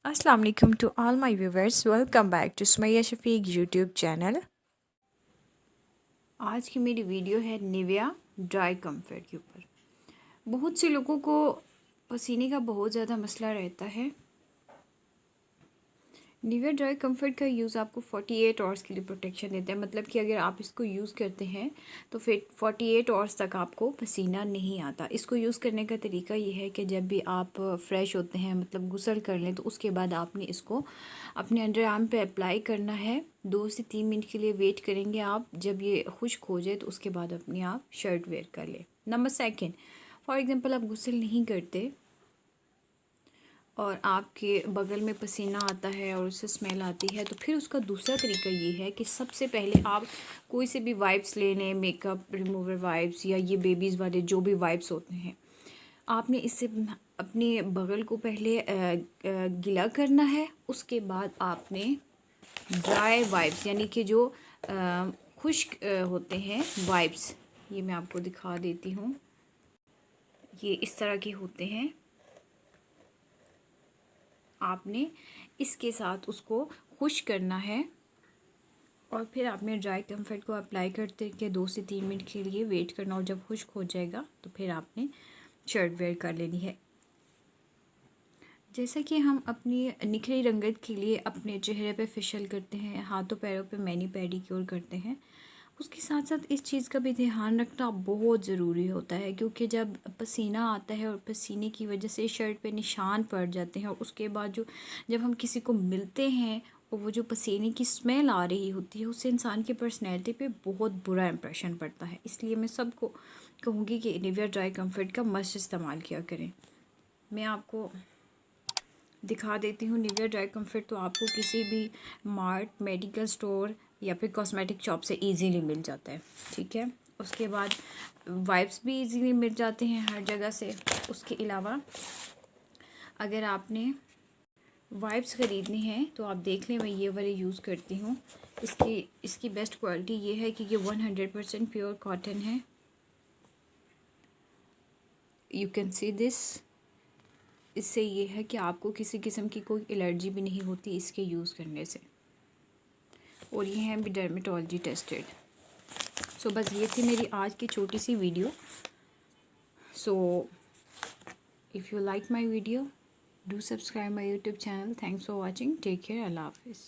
Assalamu alaikum to all my viewers. Welcome back to Sumaya Shafiq YouTube channel. आज की मेरी video है Nivea dry comfort के ऊपर। बहुत से लोगों को पसीने का बहुत ज़्यादा मसला रहता है। निविया ड्राई कंफर्ट का यूज़ आपको 48 आवर्स के लिए प्रोटेक्शन देता है। मतलब कि अगर आप इसको यूज़ करते हैं तो फिर 48 आवर्स तक आपको पसीना नहीं आता। इसको यूज़ करने का तरीका ये है कि जब भी आप फ्रेश होते हैं, मतलब गुसल कर लें, तो उसके बाद आपने इसको अपने अंडर आर्म पे अप्लाई करना है। 2 से 3 मिनट के लिए वेट करेंगे आप। जब ये खुश्क हो जाए तो उसके बाद अपनी आप शर्ट वेयर कर लें। नंबर सेकेंड, फॉर एग्ज़ाम्पल आप गुसल नहीं करते और आपके बगल में पसीना आता है और उससे स्मेल आती है, तो फिर उसका दूसरा तरीका ये है कि सबसे पहले आप कोई से भी वाइप्स ले लें, मेकअप रिमूवर वाइप्स या ये बेबीज़ वाले जो भी वाइप्स होते हैं। आपने इससे अपने बगल को पहले गीला करना है। उसके बाद आपने ड्राई वाइप्स यानी कि जो खुश्क होते हैं वाइप्स, ये मैं आपको दिखा देती हूँ। ये इस तरह के होते हैं। आपने इसके साथ उसको खुश्क करना है और फिर आपने ड्राई कंफर्ट को अप्लाई करते के 2 से 3 मिनट के लिए वेट करना, और जब खुश्क हो जाएगा तो फिर आपने शर्ट वेयर कर लेनी है। जैसा कि हम अपनी निखरी रंगत के लिए अपने चेहरे पे फेशियल करते हैं, हाथों पैरों पे मैनी पेडिक्योर करते हैं, उसके साथ साथ इस चीज़ का भी ध्यान रखना बहुत ज़रूरी होता है। क्योंकि जब पसीना आता है और पसीने की वजह से शर्ट पे निशान पड़ जाते हैं, और उसके बाद जब हम किसी को मिलते हैं और वो जो पसीने की स्मेल आ रही होती है, उससे इंसान की पर्सनैलिटी पे बहुत बुरा इंप्रेशन पड़ता है। इसलिए मैं सबको कहूँगी कि निविया ड्राई कंफर्ट का मस्त इस्तेमाल किया करें। मैं आपको दिखा देती हूँ निविया ड्राई कंफर्ट। तो आपको किसी भी मार्ट, मेडिकल स्टोर या फिर कॉस्मेटिक शॉप से इजीली मिल जाता है, ठीक है। उसके बाद वाइप्स भी इजीली मिल जाते हैं हर जगह से। उसके अलावा अगर आपने वाइप्स ख़रीदनी है तो आप देख लें, मैं ये वाले यूज़ करती हूँ। इसकी बेस्ट क्वालिटी ये है कि ये 100% प्योर कॉटन है। You can see this. इससे ये है कि आपको किसी किस्म की कोई एलर्जी भी नहीं होती इसके यूज़ करने से, और ये हैं भी डर्मेटोलॉजी टेस्टेड। सो बस ये थी मेरी आज की छोटी सी video. So if you like my video, do subscribe my YouTube channel. Thanks for watching. Take care. अल्लाह हाफिज़।